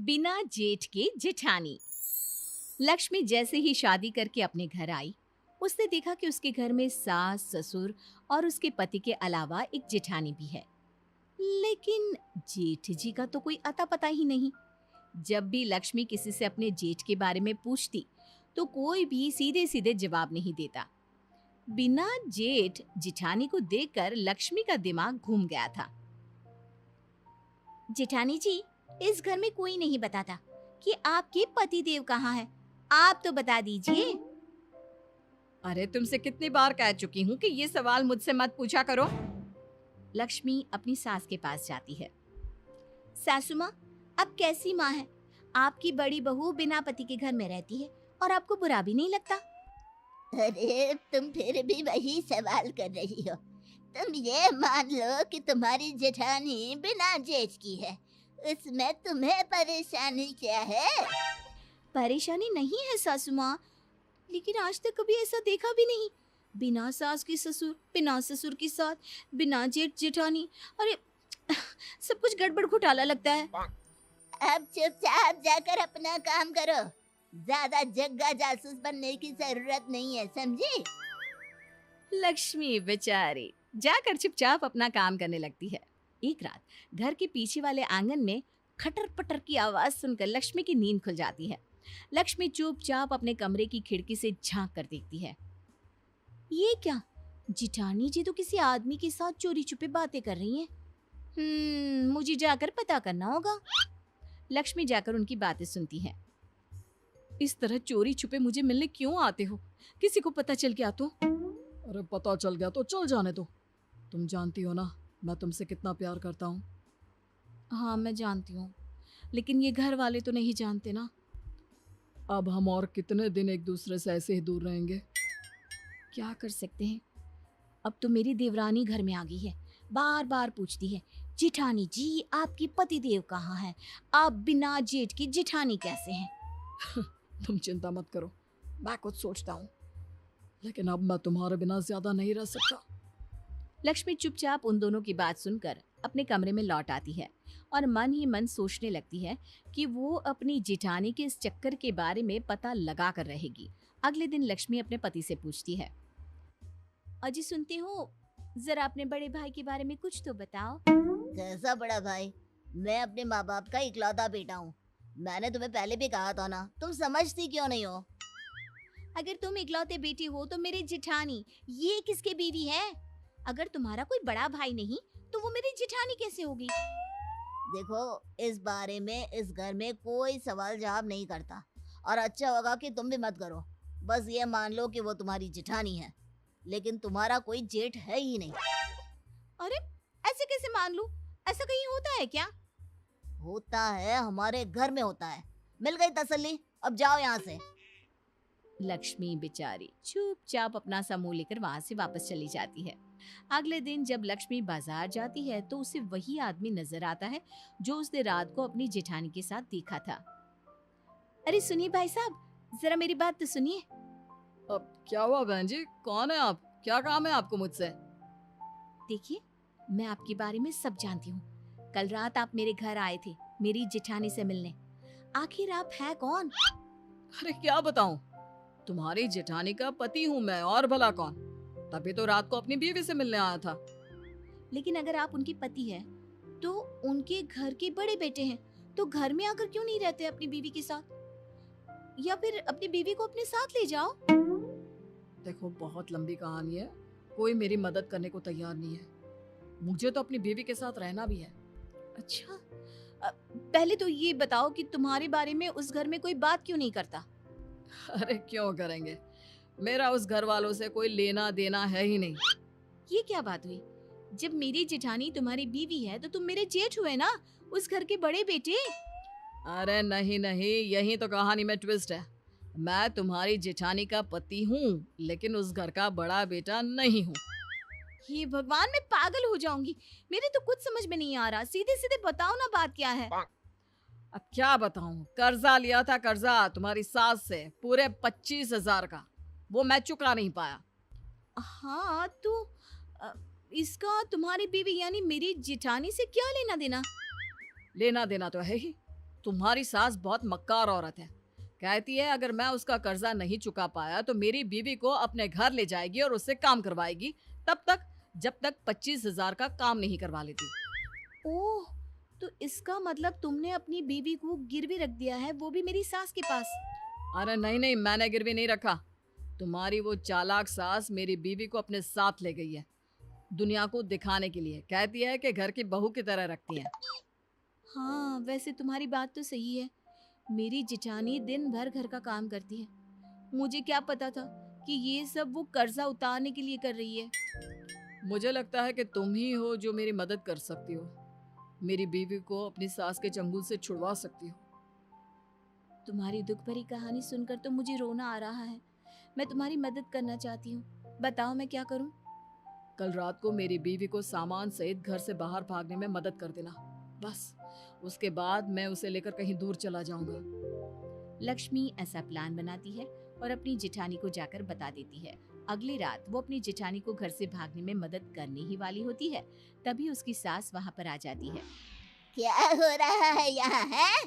बिना जेठ के जेठानी। लक्ष्मी जैसे ही शादी करके अपने घर आई, उसने देखा कि उसके घर में सास, ससुर और उसके पति के अलावा एक जेठानी भी है। लेकिन जेठ जी का तो कोई अता पता ही नहीं। जब भी लक्ष्मी किसी से अपने जेठ के बारे में पूछती, तो कोई भी सीधे सीधे जवाब नहीं देता। बिना जेठ जेठानी को देखकर लक्ष्मी का दिमाग घूम गया था। जेठानी जी, इस घर में कोई नहीं बताता कि आपके पति देव कहाँ है। आप तो बता दीजिए। अरे तुमसे कितनी बार कह चुकी हूँ कि ये सवाल मुझसे मत पूछा करो। लक्ष्मी अपनी सास के पास जाती है। सासू माँ, अब कैसी माँ है? आपकी बड़ी बहू बिना पति के घर में रहती है और आपको बुरा भी नहीं लगता? अरे तुम फिर भी वही सवाल कर रही हो। तुम ये मान लो कि तुम्हारी जेठानी बिना जेठ की है। उसमें तुम्हें परेशानी क्या है? परेशानी नहीं है सासू माँ, लेकिन आज तक कभी ऐसा देखा भी नहीं। बिना सास की ससुर, बिना ससुर की सास, बिना जेठ जेठानी। अरे सब कुछ गड़बड़ घोटाला लगता है। अब चुपचाप जाकर अपना काम करो। ज्यादा जग्गा जासूस बनने की जरूरत नहीं है, समझी? लक्ष्मी बेचारी जाकर चुपचाप अपना काम करने लगती है। एक रात घर के पीछे वाले आंगन में खटर पटर की आवाज सुनकर लक्ष्मी की नींद खुल जाती है। लक्ष्मी चुपचाप अपने कमरे की खिड़की से झांक कर देखती है। ये क्या? जिठानी जी तो किसी आदमी के साथ चोरी छुपे बातें कर रही हैं। मुझे जाकर पता करना होगा। लक्ष्मी जाकर उनकी बातें सुनती है। इस तरह चोरी छुपे मुझे मिलने क्यों आते हो? किसी को पता चल गया तो? अरे पता चल गया तो चल जाने दो। तुम जानती हो ना मैं तुमसे कितना प्यार करता हूँ। हाँ मैं जानती हूँ, लेकिन ये घर वाले तो नहीं जानते ना। अब हम और कितने दिन एक दूसरे से ऐसे ही दूर रहेंगे? क्या कर सकते हैं? अब तो मेरी देवरानी घर में आ गई है। बार बार पूछती है, जिठानी जी आपकी पति देव कहाँ है? आप बिना जेठ की जिठानी कैसे हैं? तुम चिंता मत करो, मैं कुछ सोचता हूँ, लेकिन अब मैं तुम्हारे बिना ज्यादा नहीं रह सकता। लक्ष्मी चुपचाप उन दोनों की बात सुनकर अपने कमरे में लौट आती है और मन ही मन सोचने लगती है कि वो अपनी जिठानी के इस चक्कर के बारे में पता लगा कर रहेगी। अगले दिन लक्ष्मी अपने पति से पूछती है, अजी सुनते हो, जरा अपने बड़े भाई के बारे में कुछ तो बताओ। कैसा बड़ा भाई? मैं अपने माँ बाप का इकलौता बेटा हूँ। मैंने तुम्हें पहले भी कहा था ना, तुम समझती क्यों नहीं हो? अगर तुम इकलौते बेटी हो तो मेरी जिठानी ये किसके बीवी है? अगर तुम्हारा कोई बड़ा भाई नहीं तो वो मेरी जिठानी कैसे होगी? देखो, इस बारे में इस घर में कोई सवाल जवाब नहीं करता, और अच्छा होगा कि तुम भी मत करो। बस ये मान लो कि वो तुम्हारी जेठानी है, लेकिन तुम्हारा कोई जेठ है ही नहीं। अरे ऐसे कैसे मान लूं? ऐसा कहीं होता है क्या? होता है, हमारे घर में होता है। मिल गई तसल्ली, अब जाओ यहाँ से। लक्ष्मी बेचारी चुपचाप अपना सा मुंह लेकर वहां से वापस चली जाती है। अगले दिन जब लक्ष्मी बाजार जाती है तो उसे वही आदमी नजर आता है जो उसने रात को अपनी जेठानी के साथ देखा था। अरे सुनिए भाई साहब, जरा मेरी बात तो सुनिए। अब क्या हुआ बहन जी, कौन है आप? क्या काम है आपको मुझसे? देखिए, मैं आपके बारे में सब जानती हूँ। कल रात आप मेरे घर आए थे मेरी जेठानी से मिलने। आखिर आप हैं कौन? अरे क्या बताऊं, तुम्हारी जेठानी का पति हूँ मैं, और भला कौन? तभी तो रात को अपनी बीवी से मिलने आया था। लेकिन अगर आप उनके पति हैं, तो उनके घर के बड़े बेटे हैं, तो घर में आकर क्यों नहीं रहते अपनी बीवी के साथ? या फिर अपनी बीवी को अपने साथ ले जाओ। देखो बहुत लंबी कहानी है, कोई मेरी मदद करने को तैयार नहीं है। मुझे तो अपनी बीवी के साथ रहना भी है। अच्छा, पहले तो ये बताओ कि तुम्हारे बारे में उस घर में कोई बात क्यों नहीं करता? अरे क्यों करेंगे, मेरा उस घर वालों से कोई लेना देना है ही नहीं। ये क्या बात हुई? जब मेरी जेठानी तुम्हारी बीवी है तो तुम मेरे जेठ हुए ना, उस घर के बड़े बेटे। अरे नहीं नहीं, यही तो कहानी में ट्विस्ट है। मैं तुम्हारी जेठानी का पति हूँ, लेकिन उस घर का बड़ा बेटा नहीं हूँ। हे भगवान, मैं पागल हो जाऊंगी। मेरे तो कुछ समझ में नहीं आ रहा। सीधे सीधे बताओ ना, बात क्या है? अब क्या बताऊं, कर्जा लिया था, कर्जा तुम्हारी सास से पूरे 25,000 का, वो मैं चुका नहीं पाया। हाँ तो अ, इसका तुम्हारी बीवी यानी मेरी जेठानी से क्या लेना देना? लेना देना तो है ही, तुम्हारी सास बहुत मक्कार औरत है। कहती है अगर मैं उसका कर्जा नहीं चुका पाया तो मेरी बीवी को अपने घर ले जाएगी और उससे काम करवाएगी, तब तक जब तक 25,000 का काम नहीं करवा लेती। ओह, तो इसका मतलब तुमने अपनी बीवी को गिरवी रख दिया है, वो भी मेरी सास के पास। अरे नहीं नहीं, मैंने गिरवी नहीं रखा। तुम्हारी वो चालाक सास मेरी बीवी को अपने साथ ले गई है, दुनिया को दिखाने के लिए। कहती है कि घर की बहू की तरह रखती है। हाँ, वैसे तुम्हारी बात तो सही है। मेरी जिठानी दिन भर घर का काम करती है। मुझे क्या पता था कि ये सब वो कर्जा उतारने के लिए कर रही है। मुझे लगता है कि तुम ही हो जो मेरी मदद कर सकती हो, मेरी बीवी को अपनी सास के चंगुल से छुड़वा सकती हो। तुम्हारी दुख भरी कहानी सुनकर तो मुझे रोना आ रहा है। मैं तुम्हारी मदद करना चाहती हूँ, बताओ मैं क्या करूँ। कल रात को मेरी बीवी को सामान सहित घर से बाहर भागने में मदद कर देना, बस। उसके बाद मैं उसे लेकर कहीं दूर चला जाऊंगा। लक्ष्मी ऐसा प्लान बनाती है और अपनी जिठानी को जाकर बता देती है। अगली रात वो अपनी जिठानी को घर से भागने में मदद करने ही वाली होती है, तभी उसकी सास वहाँ पर आ जाती है। क्या हो रहा है यहाँ है?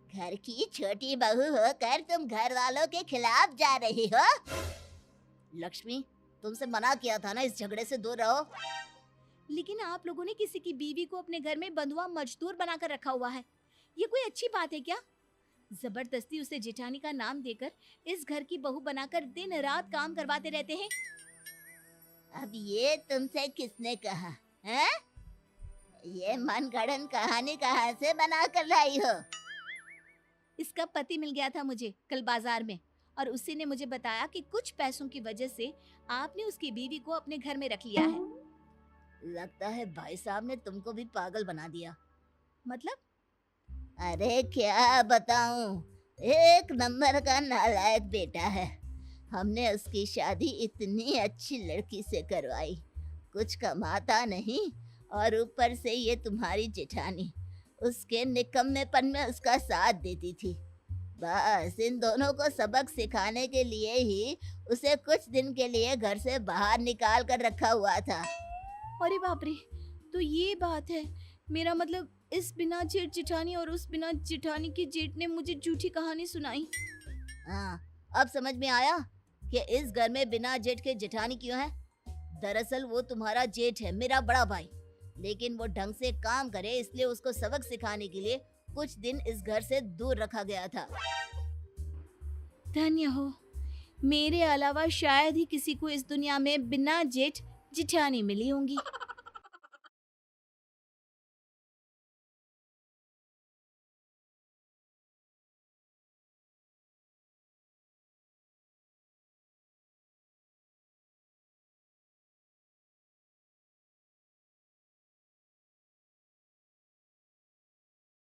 घर की छोटी बहू होकर तुम घर वालों के खिलाफ जा रही हो? लक्ष्मी, तुमसे मना किया था ना इस झगड़े से दूर रहो। लेकिन आप लोगों ने किसी की बीवी को अपने घर में बंधुआ मजदूर बनाकर रखा हुआ है, ये कोई अच्छी बात है क्या? जबरदस्ती उसे जेठानी का नाम देकर इस घर की बहू बनाकर दिन रात काम करवाते रहते हैं। अब ये तुमसे किसने कहा है? ये मनगढ़ंत कहानी कहाँ से बना कर लाई हो? इसका पति मिल गया था मुझे कल बाजार में, और उसी ने मुझे बताया कि कुछ पैसों की वजह से आपने उसकी बीवी को अपने घर में रख लिया है। लगता है भाई साहब ने तुमको भी पागल बना दिया। मतलब? अरे क्या बताऊं, एक नंबर का नालायक बेटा है। हमने उसकी शादी इतनी अच्छी लड़की से करवाई, कुछ कमाता नहीं, और ऊपर से ये तुम्हारी जेठानी उसके निकम्मेपन में उसका साथ देती थी। बस इन दोनों को सबक सिखाने के लिए ही उसे कुछ दिन के लिए घर से बाहर निकाल कर रखा हुआ था। अरे बाप रे, तो ये बात है। मेरा मतलब इस बिना जेठ जेठानी और उस बिना जेठानी की जेठ ने मुझे झूठी कहानी सुनाई। हाँ, अब समझ में आया कि इस घर में बिना जेठ के जेठानी क्यों है। दरअसल वो तुम्हारा जेठ है, मेरा बड़ा भाई, लेकिन वो ढंग से काम करे इसलिए उसको सबक सिखाने के लिए कुछ दिन इस घर से दूर रखा गया था। धन्य हो, मेरे अलावा शायद ही किसी को इस दुनिया में बिना जेठ जिठानी मिली होंगी।